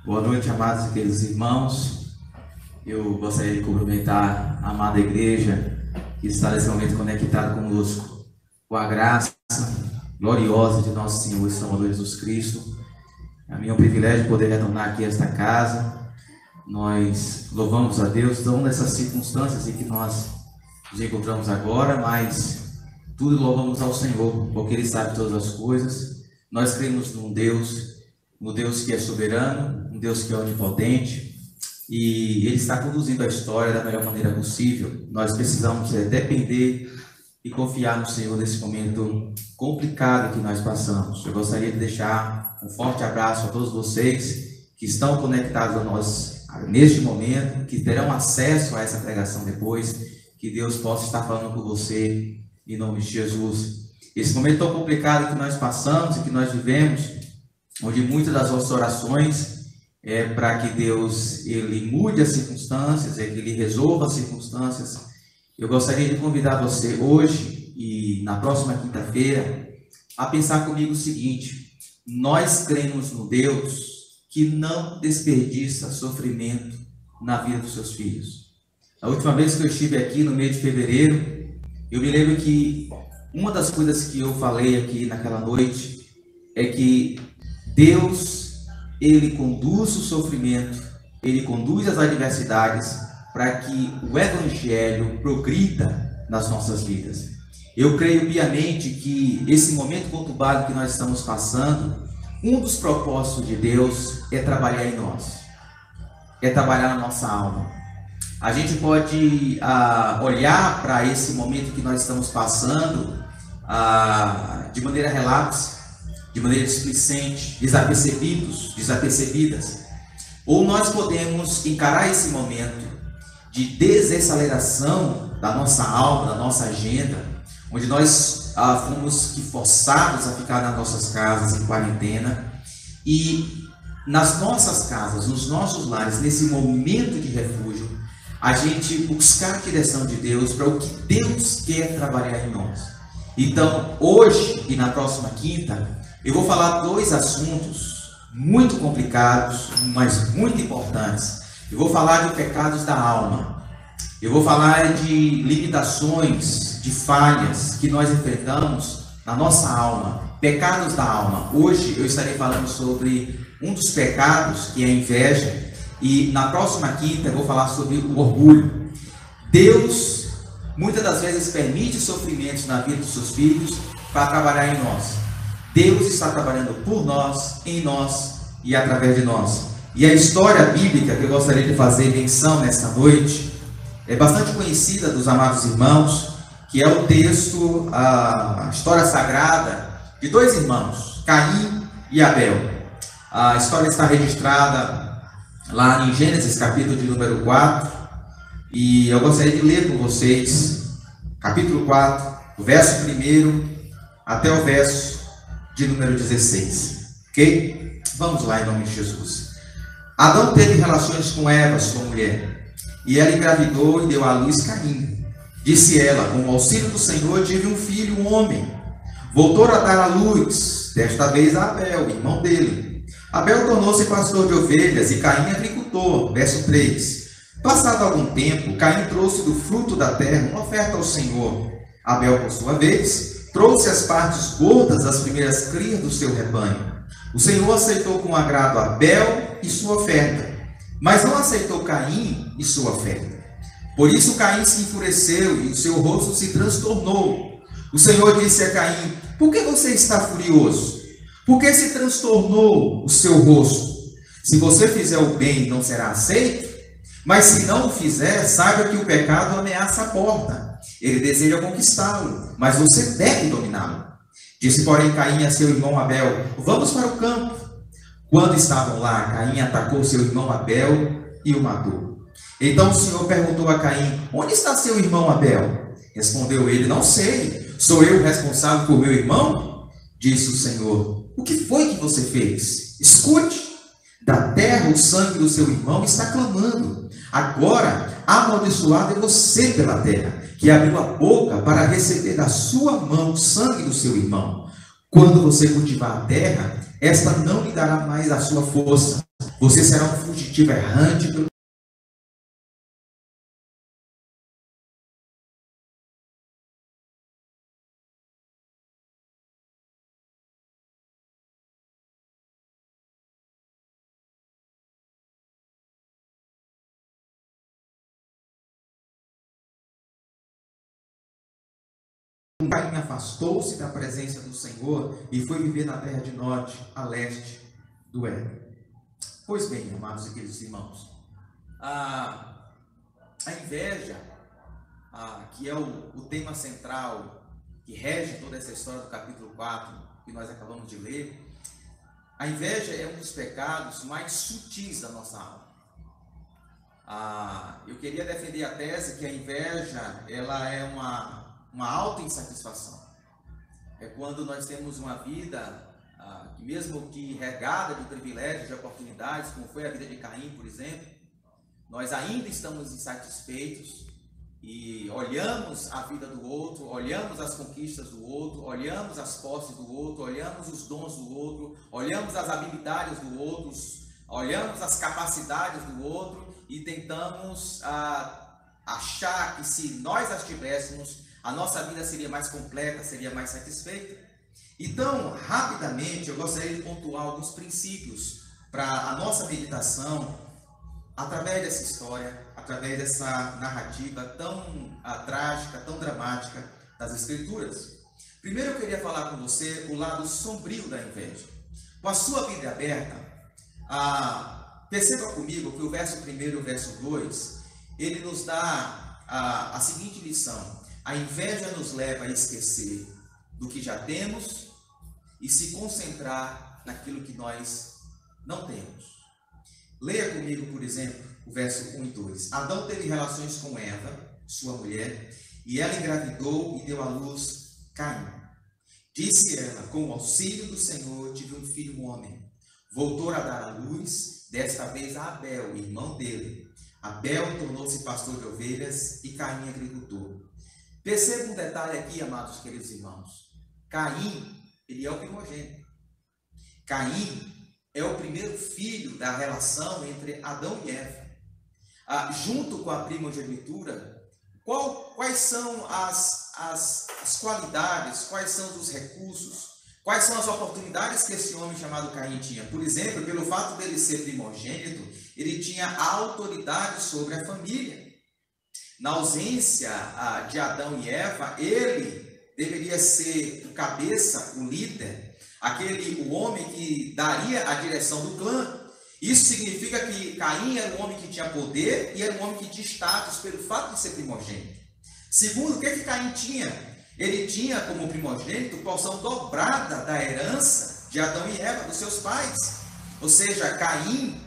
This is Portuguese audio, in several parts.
Boa noite, amados e queridos irmãos. Eu gostaria de cumprimentar a amada igreja que está nesse momento conectada conosco, com a graça gloriosa de nosso Senhor e Salvador Jesus Cristo. É um privilégio poder retornar aqui a esta casa. Nós louvamos a Deus, não nessas circunstâncias em que nós nos encontramos agora, mas tudo louvamos ao Senhor, porque Ele sabe todas as coisas. Nós cremos num Deus que é soberano, um Deus que é onipotente, e Ele está conduzindo a história da melhor maneira possível. Nós precisamos depender e confiar no Senhor nesse momento complicado que nós passamos. Eu gostaria de deixar um forte abraço a todos vocês que estão conectados a nós neste momento, que terão acesso a essa pregação depois. Que Deus possa estar falando com você em nome de Jesus. Esse momento tão complicado que nós passamos e que nós vivemos, onde muitas das nossas orações é para que Deus Ele mude as circunstâncias, que Ele resolva as circunstâncias. Eu gostaria de convidar você hoje e na próxima quinta-feira a pensar comigo o seguinte: nós cremos no Deus que não desperdiça sofrimento na vida dos seus filhos. A última vez que eu estive aqui no mês de fevereiro, eu me lembro que uma das coisas que eu falei aqui naquela noite é que Deus, Ele conduz o sofrimento, Ele conduz as adversidades para que o Evangelho progrida nas nossas vidas. Eu creio piamente que esse momento conturbado que nós estamos passando, um dos propósitos de Deus é trabalhar em nós, é trabalhar na nossa alma. A gente pode olhar para esse momento que nós estamos passando de maneira relapse, de maneira displicente, desapercebidas. Ou nós podemos encarar esse momento de desaceleração da nossa alma, da nossa agenda, onde nós fomos forçados a ficar nas nossas casas em quarentena, e nas nossas casas, nos nossos lares, nesse momento de refúgio, a gente buscar a direção de Deus para o que Deus quer trabalhar em nós. Então, hoje e na próxima quinta, eu vou falar dois assuntos muito complicados, mas muito importantes. Eu vou falar de pecados da alma. Eu vou falar de limitações, de falhas que nós enfrentamos na nossa alma. Pecados da alma. Hoje eu estarei falando sobre um dos pecados, que é a inveja. E na próxima quinta eu vou falar sobre o orgulho. Deus muitas das vezes permite sofrimentos na vida dos seus filhos para trabalhar em nós. Deus está trabalhando por nós, em nós e através de nós. E a história bíblica que eu gostaria de fazer menção nesta noite é bastante conhecida dos amados irmãos, que é o texto, a história sagrada de dois irmãos, Caim e Abel. A história está registrada lá em Gênesis, capítulo de número 4, e eu gostaria de ler com vocês, capítulo 4, o verso 1 até o verso de número 16, ok? Vamos lá em nome de Jesus. Adão teve relações com Eva, sua mulher, e ela engravidou e deu à luz Caim. Disse ela: com o auxílio do Senhor tive um filho, um homem. Voltou a dar à luz, desta vez a Abel, irmão dele. Abel tornou-se pastor de ovelhas e Caim agricultor. Verso 3. Passado algum tempo, Caim trouxe do fruto da terra uma oferta ao Senhor. Abel, por sua vez, trouxe as partes gordas das primeiras crias do seu rebanho. O Senhor aceitou com agrado Abel e sua oferta, mas não aceitou Caim e sua oferta. Por isso Caim se enfureceu e o seu rosto se transtornou. O Senhor disse a Caim: por que você está furioso? Por que se transtornou o seu rosto? Se você fizer o bem, não será aceito? Mas se não o fizer, saiba que o pecado ameaça a porta. Ele deseja conquistá-lo, mas você deve dominá-lo. Disse, porém, Caim a seu irmão Abel: vamos para o campo. Quando estavam lá, Caim atacou seu irmão Abel e o matou. Então o Senhor perguntou a Caim: onde está seu irmão Abel? Respondeu ele: não sei. Sou eu responsável por meu irmão? Disse o Senhor: o que foi que você fez? Escute, da terra o sangue do seu irmão está clamando. Agora, amaldiçoado é você pela terra, que abriu a boca para receber da sua mão o sangue do seu irmão. Quando você cultivar a terra, esta não lhe dará mais a sua força. Você será um fugitivo errante pelo Caim afastou-se da presença do Senhor e foi viver na terra de norte, a leste do Éden. Pois bem, amados e queridos irmãos, a inveja, que é o tema central que rege toda essa história do capítulo 4 que nós acabamos de ler, a inveja é um dos pecados mais sutis da nossa alma. Eu queria defender a tese que a inveja ela é uma autoinsatisfação. É quando nós temos uma vida, mesmo que regada de privilégios, de oportunidades, como foi a vida de Caim, por exemplo, nós ainda estamos insatisfeitos e olhamos a vida do outro, olhamos as conquistas do outro, olhamos as posses do outro, olhamos os dons do outro, olhamos as habilidades do outro, olhamos as capacidades do outro e tentamos achar que se nós as tivéssemos, a nossa vida seria mais completa, seria mais satisfeita. Então, rapidamente, eu gostaria de pontuar alguns princípios para a nossa meditação, através dessa história, através dessa narrativa tão trágica, tão dramática das Escrituras. Primeiro eu queria falar com você o lado sombrio da inveja. Com a sua Bíblia aberta, perceba comigo que o verso 1 e o verso 2, ele nos dá a seguinte lição: a inveja nos leva a esquecer do que já temos e se concentrar naquilo que nós não temos. Leia comigo, por exemplo, o verso 1 e 2. Adão teve relações com Eva, sua mulher, e ela engravidou e deu à luz Caim. Disse ela: com o auxílio do Senhor tive um filho, um homem. Voltou a dar à luz, desta vez a Abel, irmão dele. Abel tornou-se pastor de ovelhas e Caim agricultor. Perceba um detalhe aqui, amados queridos irmãos. Caim, ele é o primogênito. Caim é o primeiro filho da relação entre Adão e Eva. Junto com a primogenitura, quais são as qualidades, quais são os recursos, quais são as oportunidades que esse homem chamado Caim tinha? Por exemplo, pelo fato dele ser primogênito, ele tinha autoridade sobre a família. Na ausência de Adão e Eva, ele deveria ser o cabeça, o líder, o homem que daria a direção do clã. Isso significa que Caim era um homem que tinha poder e era um homem que tinha status pelo fato de ser primogênito. Segundo, o que Caim tinha? Ele tinha como primogênito porção dobrada da herança de Adão e Eva, dos seus pais. Ou seja, Caim,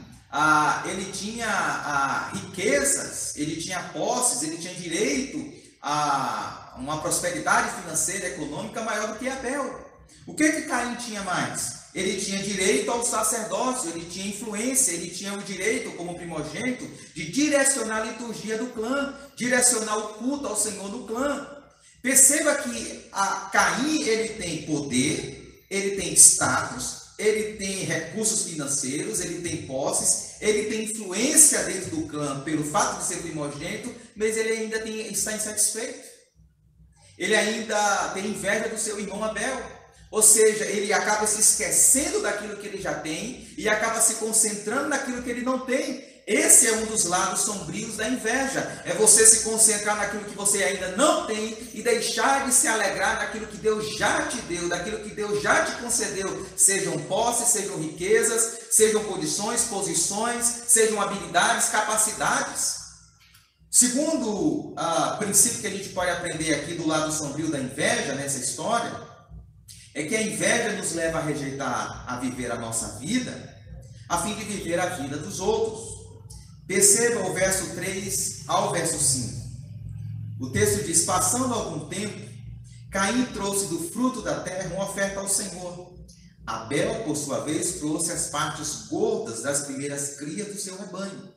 ele tinha riquezas, ele tinha posses, ele tinha direito a uma prosperidade financeira e econômica maior do que Abel. O que Caim tinha mais? Ele tinha direito ao sacerdócio, ele tinha influência, ele tinha o direito, como primogênito, de direcionar a liturgia do clã, direcionar o culto ao Senhor do clã. Perceba que Caim, ele tem poder, ele tem status, ele tem recursos financeiros, ele tem posses, ele tem influência dentro do clã pelo fato de ser primogênito, mas ele ainda está insatisfeito. Ele ainda tem inveja do seu irmão Abel. Ou seja, ele acaba se esquecendo daquilo que ele já tem e acaba se concentrando naquilo que ele não tem. Esse é um dos lados sombrios da inveja. É você se concentrar naquilo que você ainda não tem e deixar de se alegrar daquilo que Deus já te deu, daquilo que Deus já te concedeu. Sejam posses, sejam riquezas, sejam condições, posições, sejam habilidades, capacidades. Segundo princípio que a gente pode aprender aqui do lado sombrio da inveja nessa história, é que a inveja nos leva a rejeitar a viver a nossa vida, a fim de viver a vida dos outros. Perceba o verso 3 ao verso 5. O texto diz: passando algum tempo, Caim trouxe do fruto da terra uma oferta ao Senhor. Abel, por sua vez, trouxe as partes gordas das primeiras crias do seu rebanho.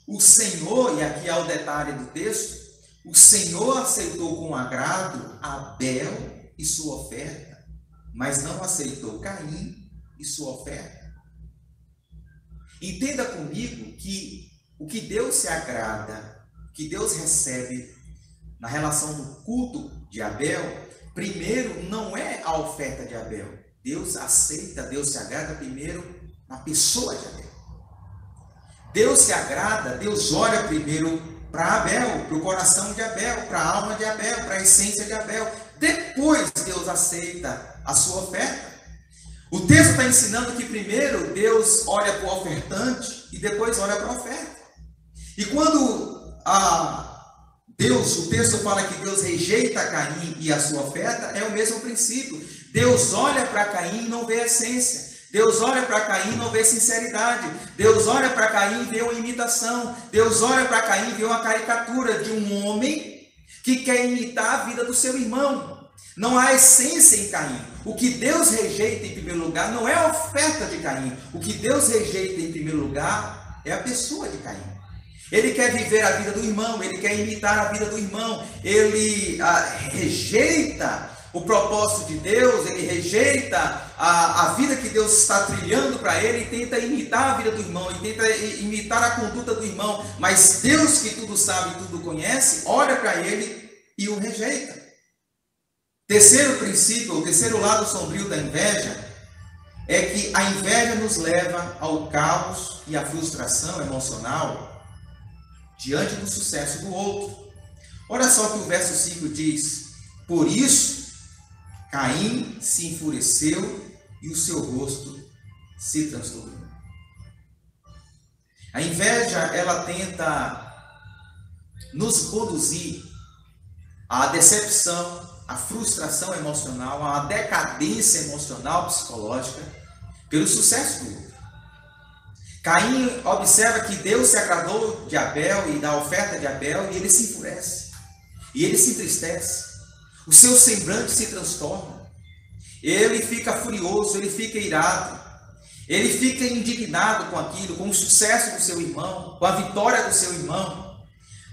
O Senhor, e aqui há o detalhe do texto, o Senhor aceitou com agrado Abel e sua oferta, mas não aceitou Caim e sua oferta. Entenda comigo que o que Deus se agrada, o que Deus recebe na relação do culto de Abel, primeiro não é a oferta de Abel. Deus aceita, Deus se agrada primeiro na pessoa de Abel. Deus se agrada, Deus olha primeiro para Abel, para o coração de Abel, para a alma de Abel, para a essência de Abel. Depois Deus aceita a sua oferta. O texto está ensinando que primeiro Deus olha para o ofertante e depois olha para a oferta. E quando o texto fala que Deus rejeita Caim e a sua oferta, é o mesmo princípio. Deus olha para Caim e não vê a essência. Deus olha para Caim e não vê sinceridade. Deus olha para Caim e vê uma imitação. Deus olha para Caim e vê uma caricatura de um homem que quer imitar a vida do seu irmão. Não há essência em Caim. O que Deus rejeita em primeiro lugar não é a oferta de Caim. O que Deus rejeita em primeiro lugar é a pessoa de Caim. Ele quer viver a vida do irmão, ele quer imitar a vida do irmão, ele rejeita o propósito de Deus, ele rejeita a vida que Deus está trilhando para ele e tenta imitar a vida do irmão, e tenta imitar a conduta do irmão, mas Deus, que tudo sabe e tudo conhece, olha para ele e o rejeita. Terceiro princípio, o terceiro lado sombrio da inveja, é que a inveja nos leva ao caos e à frustração emocional diante do sucesso do outro. Olha só o que o verso 5 diz: por isso Caim se enfureceu e o seu rosto se transtornou. A inveja, ela tenta nos conduzir à decepção, à frustração emocional, a uma decadência emocional, psicológica, pelo sucesso do outro. Caim observa que Deus se agradou de Abel e da oferta de Abel, e ele se enfurece, e ele se entristece, o seu semblante se transtorna, ele fica furioso, ele fica irado, ele fica indignado com aquilo, com o sucesso do seu irmão, com a vitória do seu irmão.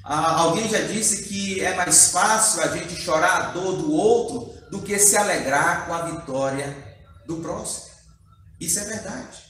Alguém já disse que é mais fácil a gente chorar a dor do outro do que se alegrar com a vitória do próximo. Isso é verdade.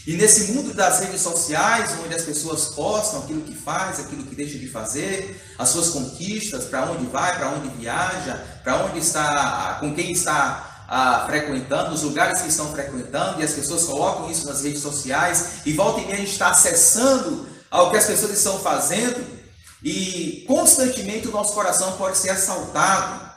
E nesse mundo das redes sociais, onde as pessoas postam aquilo que faz, aquilo que deixa de fazer, as suas conquistas, para onde vai, para onde viaja, para onde está, com quem está frequentando, os lugares que estão frequentando, e as pessoas colocam isso nas redes sociais, e volta e meia a gente está acessando ao que as pessoas estão fazendo, e constantemente o nosso coração pode ser assaltado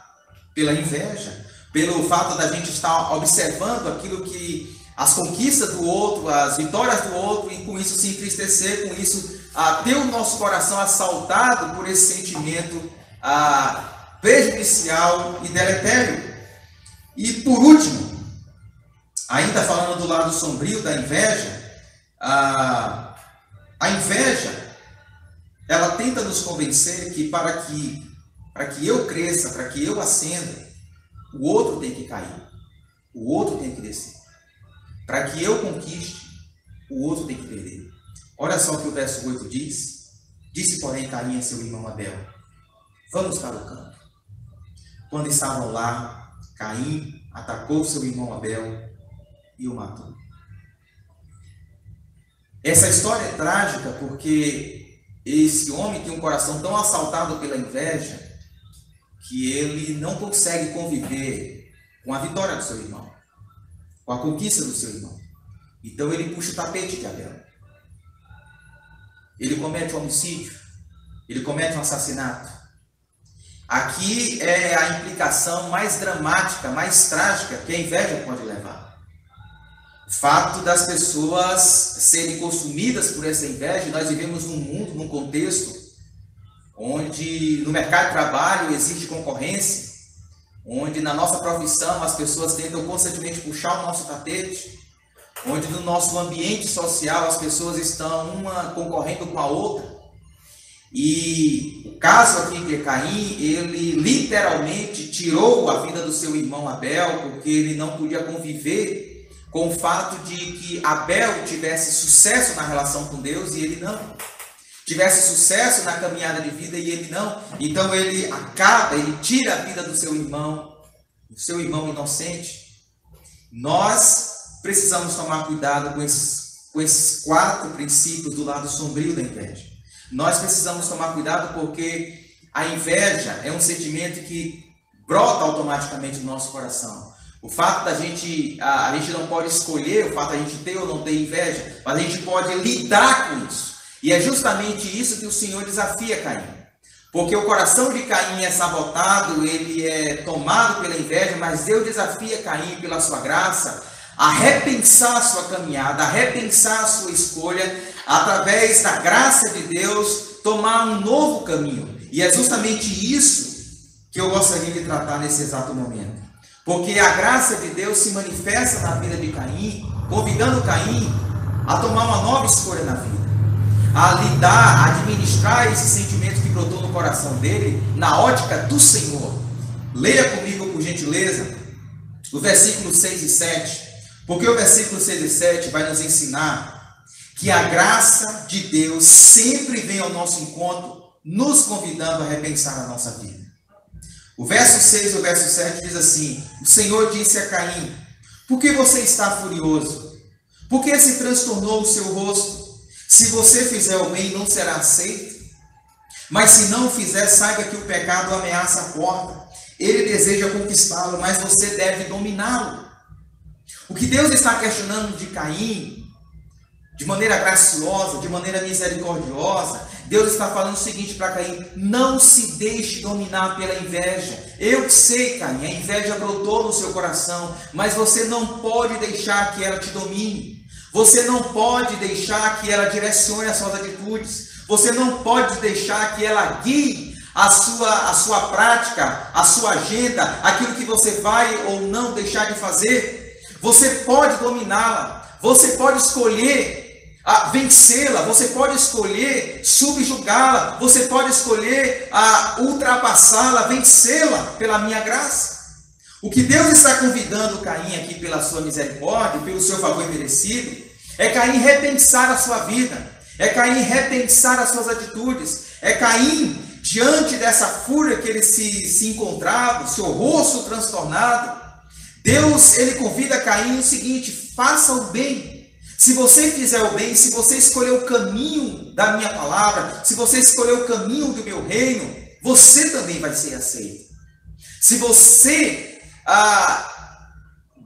pela inveja, pelo fato da gente estar observando aquilo que as conquistas do outro, as vitórias do outro, e com isso se entristecer, com isso ter o nosso coração assaltado por esse sentimento prejudicial e deletério. E por último, ainda falando do lado sombrio da inveja, a inveja, ela tenta nos convencer que para que eu cresça, para que eu ascenda, o outro tem que cair, o outro tem que descer. Para que eu conquiste, o outro tem que perder. Olha só o que o verso 8 diz. Disse, porém, Caim a seu irmão Abel: vamos para o campo. Quando estavam lá, Caim atacou seu irmão Abel e o matou. Essa história é trágica porque esse homem tem um coração tão assaltado pela inveja que ele não consegue conviver com a vitória do seu irmão, com a conquista do seu irmão. Então ele puxa o tapete de Abel. Ele comete um homicídio, ele comete um assassinato. Aqui é a implicação mais dramática, mais trágica que a inveja pode levar. O fato das pessoas serem consumidas por essa inveja. Nós vivemos num mundo, num contexto onde no mercado de trabalho existe concorrência, onde na nossa profissão as pessoas tentam constantemente puxar o nosso tapete, onde no nosso ambiente social as pessoas estão uma concorrendo com a outra. E o caso aqui de Caim, ele literalmente tirou a vida do seu irmão Abel, porque ele não podia conviver com o fato de que Abel tivesse sucesso na relação com Deus e ele não. Tivesse sucesso na caminhada de vida e ele não. Então ele tira a vida do seu irmão inocente. Nós precisamos tomar cuidado com esses com esses 4 princípios do lado sombrio da inveja. Nós precisamos tomar cuidado porque a inveja é um sentimento que brota automaticamente no nosso coração. O fato da gente, a gente não pode escolher o fato da gente ter ou não ter inveja, mas a gente pode lidar com isso. E é justamente isso que o Senhor desafia Caim. Porque o coração de Caim é sabotado, ele é tomado pela inveja, mas Deus desafia Caim pela sua graça a repensar a sua caminhada, a repensar a sua escolha, através da graça de Deus, tomar um novo caminho. E é justamente isso que eu gostaria de tratar nesse exato momento. Porque a graça de Deus se manifesta na vida de Caim, convidando Caim a tomar uma nova escolha na vida, a lidar, a administrar esse sentimento que brotou no coração dele, na ótica do Senhor. Leia comigo, por gentileza, o versículo 6 e 7, porque o versículo 6 e 7 vai nos ensinar que a graça de Deus sempre vem ao nosso encontro, nos convidando a repensar a nossa vida. O verso 6 e o verso 7 diz assim: o Senhor disse a Caim: por que você está furioso? Por que se transtornou o seu rosto? Se você fizer o bem, não será aceito. Mas se não fizer, saiba que o pecado ameaça a porta. Ele deseja conquistá-lo, mas você deve dominá-lo. O que Deus está questionando de Caim, de maneira graciosa, de maneira misericordiosa, Deus está falando o seguinte para Caim: não se deixe dominar pela inveja. Eu sei, Caim, a inveja brotou no seu coração, mas você não pode deixar que ela te domine. Você não pode deixar que ela direcione as suas atitudes. Você não pode deixar que ela guie a sua prática, a sua agenda, aquilo que você vai ou não deixar de fazer. Você pode dominá-la. Você pode escolher vencê-la, você pode escolher subjugá-la, você pode escolher ultrapassá-la, vencê-la pela minha graça. O que Deus está convidando Caim aqui pela sua misericórdia, pelo seu favor merecido, é Caim repensar a sua vida, é Caim repensar as suas atitudes, é Caim, diante dessa fúria que ele se encontrava, seu rosto transtornado, Deus, ele convida Caim o seguinte: faça o bem. Se você fizer o bem, se você escolher o caminho da minha palavra, se você escolher o caminho do meu reino, você também vai ser aceito. Se você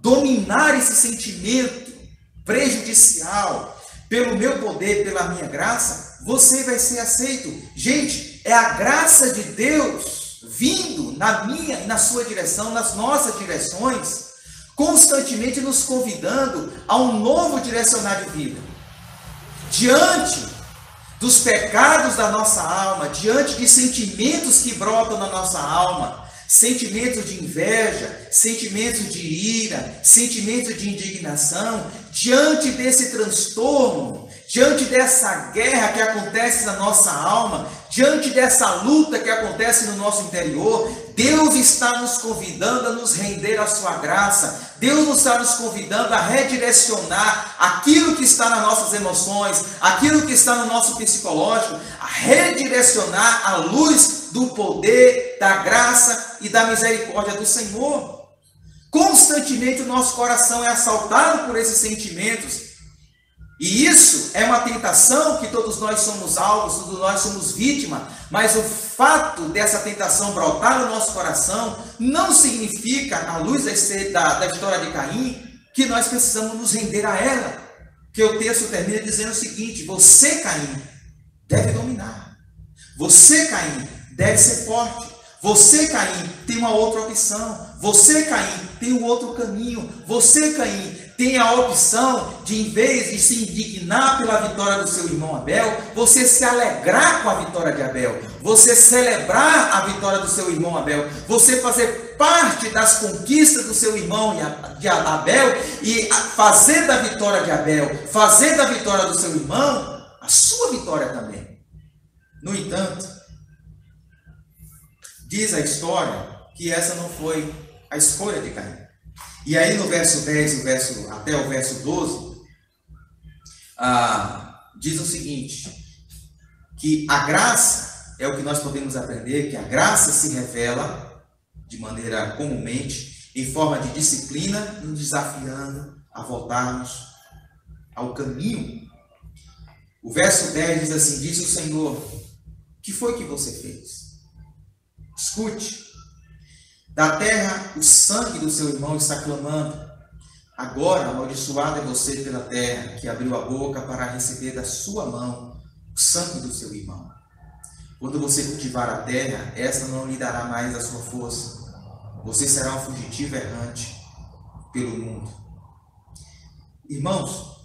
dominar esse sentimento prejudicial pelo meu poder, pela minha graça, você vai ser aceito. Gente, é a graça de Deus vindo na minha e na sua direção, nas nossas direções, constantemente nos convidando a um novo direcionar de vida. Diante dos pecados da nossa alma, diante de sentimentos que brotam na nossa alma, sentimentos de inveja, sentimentos de ira, sentimentos de indignação, diante desse transtorno, diante dessa guerra que acontece na nossa alma, diante dessa luta que acontece no nosso interior, Deus está nos convidando a nos render à sua graça. Deus está nos convidando a redirecionar aquilo que está nas nossas emoções, aquilo que está no nosso psicológico, a redirecionar a luz do poder, da graça e da misericórdia do Senhor. Constantemente o nosso coração é assaltado por esses sentimentos. E isso é uma tentação que todos nós somos alvos, todos nós somos vítimas, mas o fato dessa tentação brotar no nosso coração não significa, à luz da história de Caim, que nós precisamos nos render a ela. Que o texto termina dizendo o seguinte: você, Caim, deve dominar. Você, Caim, deve ser forte. Você, Caim, tem uma outra opção. Você, Caim, tem um outro caminho. Você, Caim, tem a opção de, em vez de se indignar pela vitória do seu irmão Abel, você se alegrar com a vitória de Abel, você celebrar a vitória do seu irmão Abel, você fazer parte das conquistas do seu irmão de Abel e fazer da vitória de Abel, fazer da vitória do seu irmão a sua vitória também. No entanto, diz a história que essa não foi a escolha de Caim. E aí no verso 10 até o verso 12, diz o seguinte, que a graça, é o que nós podemos aprender, que a graça se revela de maneira comumente, em forma de disciplina, nos desafiando a voltarmos ao caminho. O verso 10 diz assim: disse o Senhor, o que foi que você fez? Escute, da terra o sangue do seu irmão está clamando. Agora amaldiçoado é você pela terra, que abriu a boca para receber da sua mão o sangue do seu irmão. Quando você cultivar a terra, esta não lhe dará mais a sua força. Você será um fugitivo errante pelo mundo. Irmãos,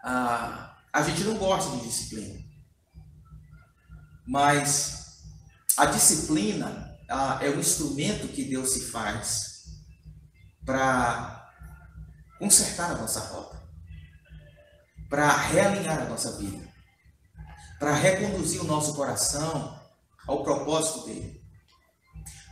a gente não gosta de disciplina, mas a disciplina é um instrumento que Deus se faz para consertar a nossa rota, para realinhar a nossa vida, para reconduzir o nosso coração ao propósito dele.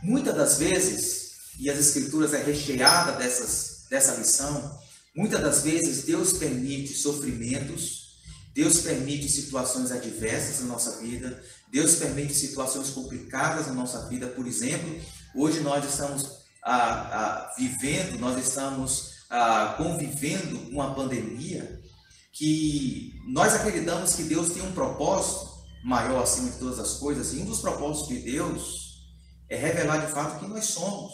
Muitas das vezes, e as Escrituras é recheada dessa lição, muitas das vezes Deus permite sofrimentos, Deus permite situações adversas na nossa vida, Deus permite situações complicadas na nossa vida. Por exemplo, hoje nós estamos convivendo com uma pandemia que nós acreditamos que Deus tem um propósito maior acima de todas as coisas, e um dos propósitos de Deus é revelar de fato quem nós somos.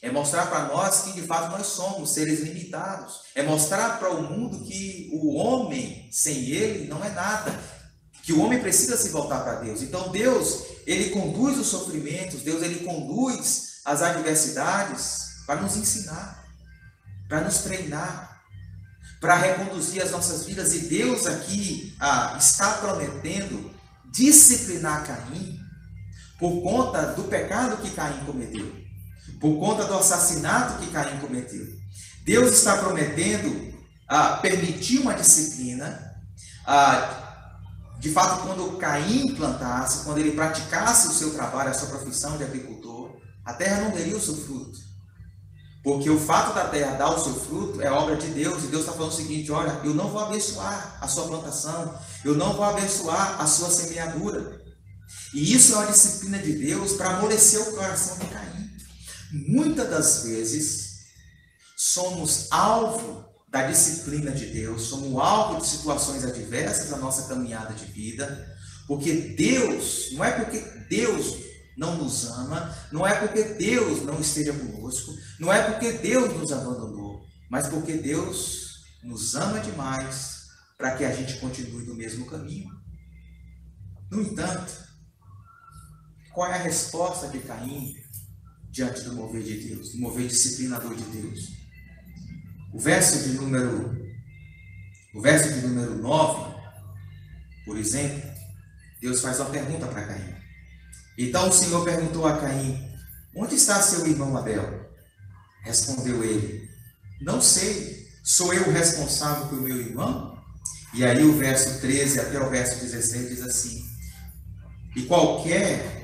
É mostrar para nós que de fato nós somos seres limitados. É mostrar para o mundo que o homem sem ele não é nada. Que o homem precisa se voltar para Deus. Então Deus, ele conduz os sofrimentos, Deus, ele conduz as adversidades para nos ensinar, para nos treinar, para reconduzir as nossas vidas. E Deus aqui está prometendo disciplinar Caim por conta do pecado que Caim cometeu, por conta do assassinato que Caim cometeu. Deus está prometendo permitir uma disciplina, de fato, quando Caim plantasse, quando ele praticasse o seu trabalho, a sua profissão de agricultor, a terra não daria o seu fruto. Porque o fato da terra dar o seu fruto é obra de Deus, e Deus está falando o seguinte: olha, eu não vou abençoar a sua plantação, eu não vou abençoar a sua semeadura. E isso é uma disciplina de Deus para amolecer o coração de Caim. Muitas das vezes somos alvo da disciplina de Deus, somos alvo de situações adversas na nossa caminhada de vida, porque Deus, não é porque Deus não nos ama, não é porque Deus não esteja conosco, não é porque Deus nos abandonou, mas porque Deus nos ama demais para que a gente continue no mesmo caminho. No entanto, qual é a resposta de Caim diante do mover de Deus, do mover disciplinador de Deus? O verso de número 9, por exemplo, Deus faz uma pergunta para Caim. Então o Senhor perguntou a Caim: onde está seu irmão Abel? Respondeu ele: não sei, sou eu o responsável pelo meu irmão? E aí o verso 13 até o verso 16 diz assim: e qualquer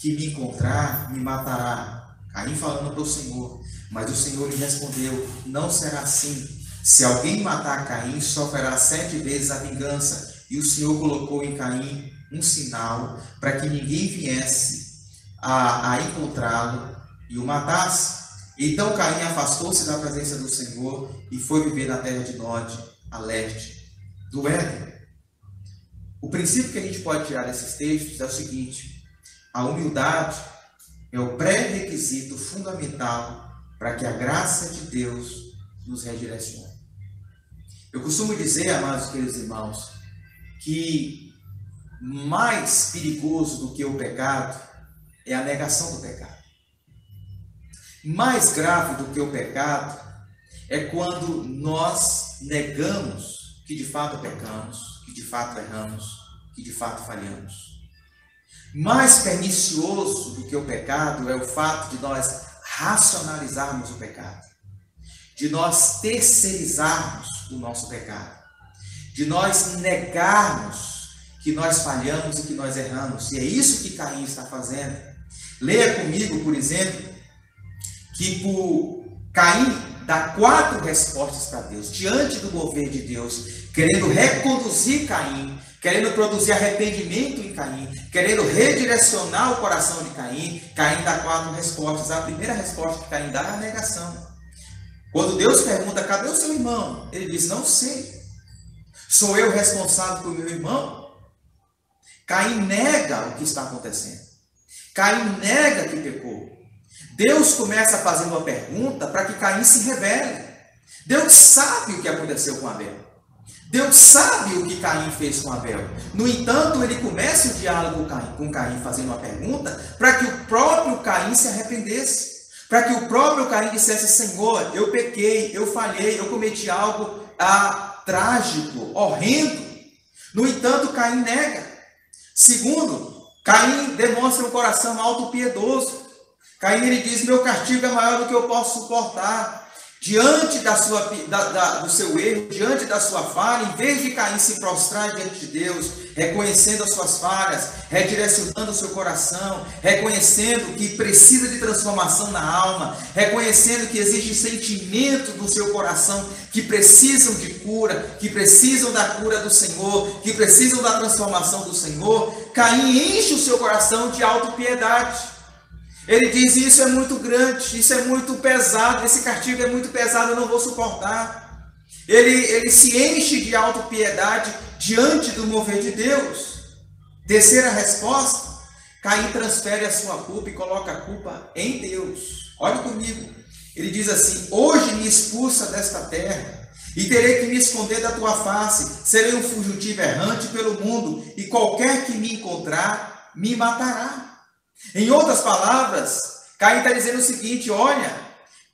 que me encontrar me matará. Caim falando para o Senhor, mas o Senhor lhe respondeu: não será assim. Se alguém matar Caim, sofrerá 7 vezes a vingança. E o Senhor colocou em Caim um sinal para que ninguém viesse a encontrá-lo e o matasse. Então Caim afastou-se da presença do Senhor e foi viver na terra de Nod, a leste do Éden. O princípio que a gente pode tirar desses textos é o seguinte: a humildade é o pré-requisito fundamental para que a graça de Deus nos redirecione. Eu costumo dizer, amados queridos irmãos, que mais perigoso do que o pecado é a negação do pecado. Mais grave do que o pecado é quando nós negamos que de fato pecamos, que de fato erramos, que de fato falhamos. Mais pernicioso do que o pecado é o fato de nós racionalizarmos o pecado, de nós terceirizarmos o nosso pecado, de nós negarmos que nós falhamos e que nós erramos. E é isso que Caim está fazendo. Leia comigo, por exemplo, que Caim dá 4 respostas para Deus, diante do mover de Deus, querendo reconduzir Caim, querendo produzir arrependimento em Caim, querendo redirecionar o coração de Caim. Caim dá 4 respostas. A primeira resposta que Caim dá é a negação. Quando Deus pergunta, cadê o seu irmão? Ele diz, não sei. Sou eu responsável por meu irmão? Caim nega o que está acontecendo. Caim nega que pecou. Deus começa fazendo uma pergunta para que Caim se revele. Deus sabe o que aconteceu com Abel. Deus sabe o que Caim fez com Abel. No entanto, ele começa o diálogo com Caim fazendo uma pergunta para que o próprio Caim se arrependesse. Para que o próprio Caim dissesse, Senhor, eu pequei, eu falhei, eu cometi algo trágico, horrendo. No entanto, Caim nega. Segundo, Caim demonstra um coração autopiedoso. Caim ele diz, meu castigo é maior do que eu posso suportar. Diante do seu erro, diante da sua falha, em vez de Caim se prostrar diante de Deus, reconhecendo as suas falhas, redirecionando o seu coração, reconhecendo que precisa de transformação na alma, reconhecendo que existem sentimentos no seu coração que precisam de cura, que precisam da cura do Senhor, que precisam da transformação do Senhor, Caim enche o seu coração de autopiedade. Ele diz, isso é muito grande, isso é muito pesado, esse castigo é muito pesado, eu não vou suportar. Ele se enche de autopiedade diante do mover de Deus. Terceira resposta, Caim transfere a sua culpa e coloca a culpa em Deus. Olha comigo, ele diz assim, hoje me expulsa desta terra e terei que me esconder da tua face, serei um fugitivo errante pelo mundo e qualquer que me encontrar me matará. Em outras palavras, Caim está dizendo o seguinte, olha,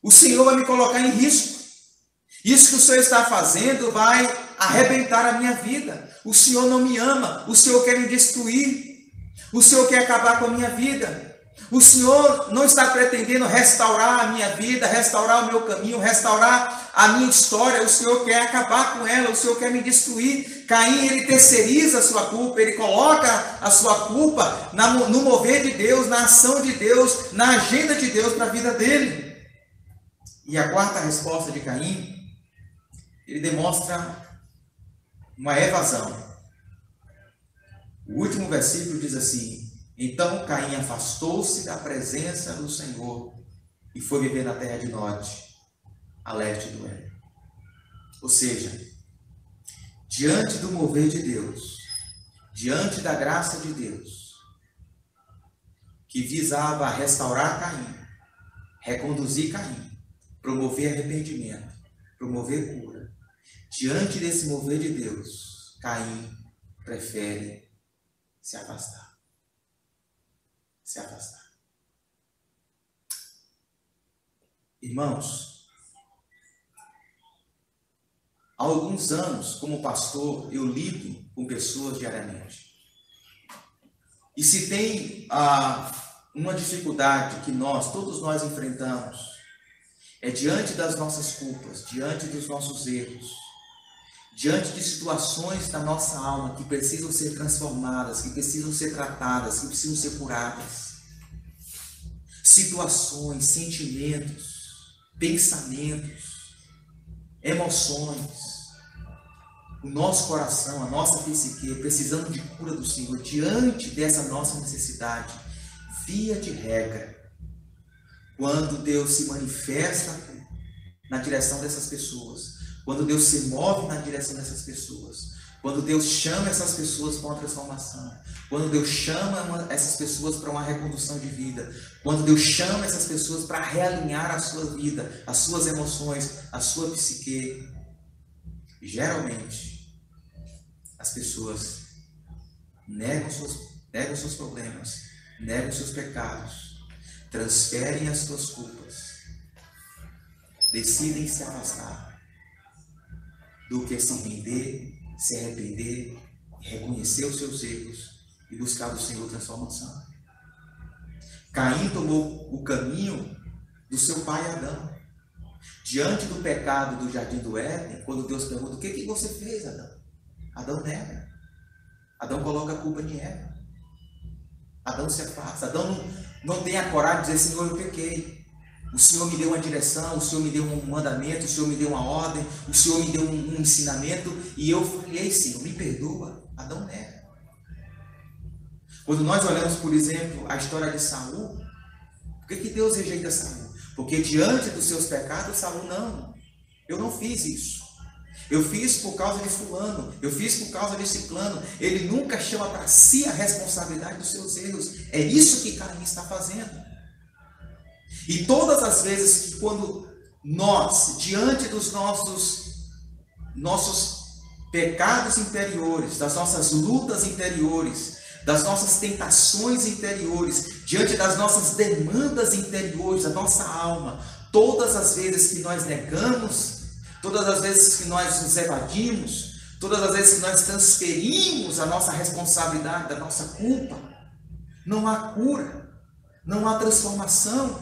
o Senhor vai me colocar em risco. Isso que o Senhor está fazendo vai arrebentar a minha vida. O Senhor não me ama, o Senhor quer me destruir. O Senhor quer acabar com a minha vida. O Senhor não está pretendendo restaurar a minha vida, restaurar o meu caminho, restaurar a minha história. O Senhor quer acabar com ela, o Senhor quer me destruir. Caim, ele terceiriza a sua culpa, ele coloca a sua culpa no mover de Deus, na ação de Deus, na agenda de Deus para a vida dele. E a quarta resposta de Caim, ele demonstra uma evasão. O último versículo diz assim, então Caim afastou-se da presença do Senhor e foi viver na terra de Nod, a leste do Éden. Ou seja, diante do mover de Deus, diante da graça de Deus, que visava restaurar Caim, reconduzir Caim, promover arrependimento, promover cura, diante desse mover de Deus, Caim prefere se afastar. Se afastar. Irmãos, há alguns anos, como pastor, eu lido com pessoas diariamente. E se tem uma dificuldade que todos nós enfrentamos, é diante das nossas culpas, diante dos nossos erros, diante de situações da nossa alma que precisam ser transformadas, que precisam ser tratadas, que precisam ser curadas. Situações, sentimentos, pensamentos, emoções. O nosso coração, a nossa psique, precisando de cura do Senhor, diante dessa nossa necessidade, via de regra, quando Deus se manifesta na direção dessas pessoas, quando Deus se move na direção dessas pessoas, quando Deus chama essas pessoas para uma transformação, quando Deus chama essas pessoas para uma recondução de vida, quando Deus chama essas pessoas para realinhar a sua vida, as suas emoções, a sua psique, geralmente as pessoas negam seus problemas, negam seus pecados, transferem as suas culpas, decidem se afastar do que se render, se arrepender, reconhecer os seus erros e buscar do Senhor transformação. Caim tomou o caminho do seu pai Adão. Diante do pecado do jardim do Éden, quando Deus pergunta, o que você fez, Adão? Adão nega. Adão coloca a culpa em Eva. Adão se afasta. Adão não tem a coragem de dizer, Senhor, eu pequei. O Senhor me deu uma direção, o Senhor me deu um mandamento, o Senhor me deu uma ordem, o Senhor me deu um ensinamento e eu falhei, Senhor, me perdoa. Adão nega. Quando nós olhamos, por exemplo, a história de Saul, por que Deus rejeita Saul? Porque diante dos seus pecados, Saul, não, eu não fiz isso. Eu fiz por causa de fulano, eu fiz por causa de ciclano. Ele nunca chama para si a responsabilidade dos seus erros. É isso que Caim está fazendo. E todas as vezes que quando nós, diante dos nossos pecados interiores, das nossas lutas interiores, das nossas tentações interiores, diante das nossas demandas interiores, da nossa alma, todas as vezes que nós negamos, todas as vezes que nós nos evadimos, todas as vezes que nós transferimos a nossa responsabilidade, da nossa culpa, não há cura, não há transformação,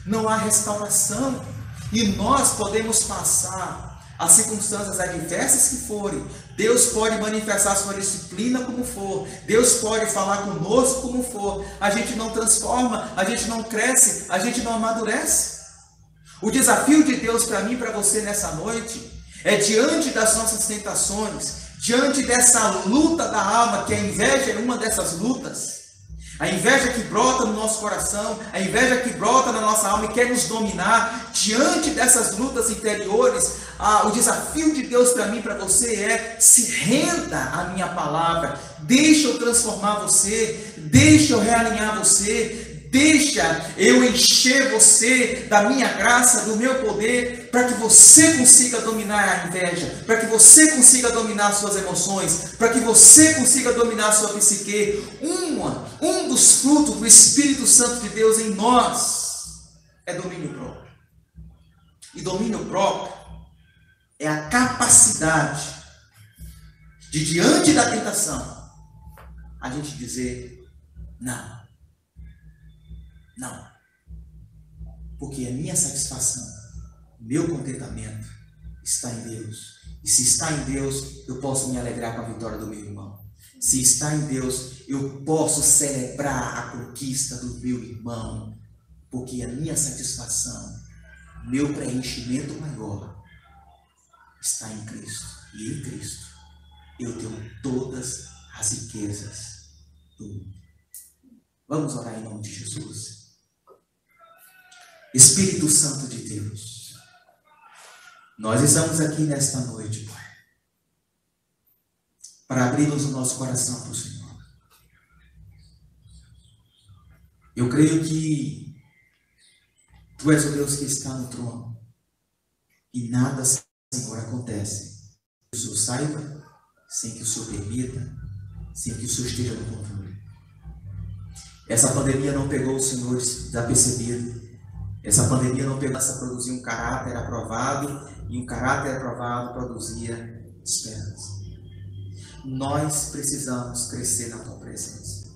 não há restauração. E nós podemos passar as circunstâncias adversas que forem. Deus pode manifestar sua disciplina como for. Deus pode falar conosco como for. A gente não transforma, a gente não cresce, a gente não amadurece. O desafio de Deus para mim e para você nessa noite é, diante das nossas tentações, diante dessa luta da alma, que a inveja é uma dessas lutas, a inveja que brota no nosso coração, a inveja que brota na nossa alma e quer nos dominar, diante dessas lutas interiores, o desafio de Deus para mim e para você é: se renda à minha palavra, deixa eu transformar você, deixa eu realinhar você, deixa eu encher você da minha graça, do meu poder, para que você consiga dominar a inveja, para que você consiga dominar suas emoções, para que você consiga dominar sua psique. Um dos frutos do Espírito Santo de Deus em nós é domínio próprio. E domínio próprio é a capacidade de, diante da tentação, a gente dizer não. Não, porque a minha satisfação, meu contentamento está em Deus. E se está em Deus, eu posso me alegrar com a vitória do meu irmão. Se está em Deus, eu posso celebrar a conquista do meu irmão, porque a minha satisfação, meu preenchimento maior está em Cristo. E em Cristo eu tenho todas as riquezas do mundo. Vamos orar em nome de Jesus. Espírito Santo de Deus, nós estamos aqui nesta noite, Pai, para abrirmos o nosso coração para o Senhor. Eu creio que Tu és o Deus que está no trono e nada, Senhor, acontece que o Senhor saiba, sem que o Senhor permita, sem que o Senhor esteja no controle. Essa pandemia não pegou o Senhor desapercebido. Essa pandemia não pegou, essa produzia um caráter aprovado, e um caráter aprovado produzia esperança. Nós precisamos crescer na Tua presença.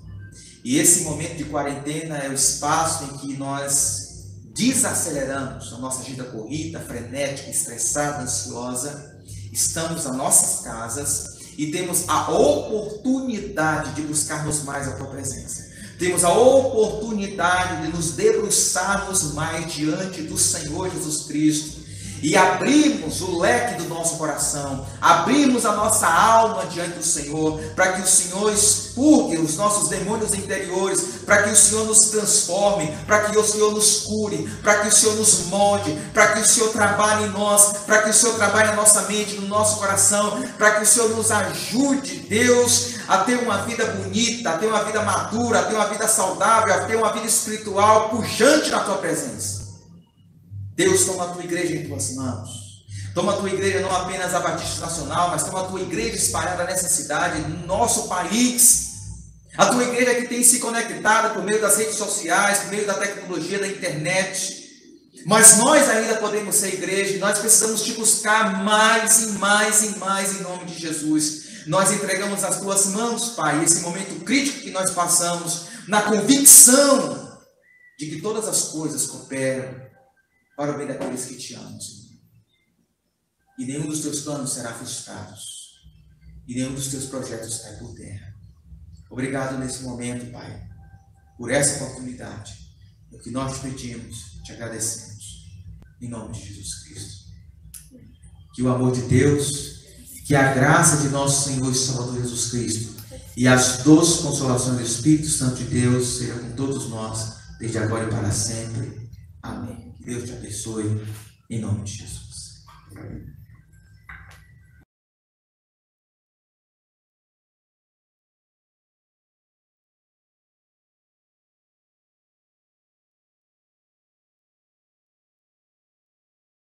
E esse momento de quarentena é o espaço em que nós desaceleramos a nossa agenda corrida, frenética, estressada, ansiosa. Estamos nas nossas casas e temos a oportunidade de buscarmos mais a Tua presença. Temos a oportunidade de nos debruçarmos mais diante do Senhor Jesus Cristo e abrirmos o leque do nosso coração, abrirmos a nossa alma diante do Senhor, para que o Senhor expurgue os nossos demônios interiores, para que o Senhor nos transforme, para que o Senhor nos cure, para que o Senhor nos molde, para que o Senhor trabalhe em nós, para que o Senhor trabalhe na nossa mente, no nosso coração, para que o Senhor nos ajude, Deus, a ter uma vida bonita, a ter uma vida madura, a ter uma vida saudável, a ter uma vida espiritual pujante na Tua presença. Deus, toma a Tua igreja em Tuas mãos. Toma a Tua igreja não apenas a Batista Nacional, mas toma a Tua igreja espalhada nessa cidade, no nosso país. A Tua igreja que tem se conectado por meio das redes sociais, por meio da tecnologia, da internet. Mas nós ainda podemos ser igreja, e nós precisamos Te buscar mais e mais e mais em nome de Jesus. Nós entregamos as Tuas mãos, Pai, esse momento crítico que nós passamos, na convicção de que todas as coisas cooperam para o bem daqueles que Te amam, Senhor. E nenhum dos Teus planos será frustrado, e nenhum dos Teus projetos cai por terra. Obrigado nesse momento, Pai, por essa oportunidade. O que nós Te pedimos, Te agradecemos, em nome de Jesus Cristo. Que o amor de Deus, que a graça de nosso Senhor e Salvador Jesus Cristo e as doces consolações do Espírito Santo de Deus sejam com todos nós, desde agora e para sempre. Amém. Que Deus te abençoe, em nome de Jesus.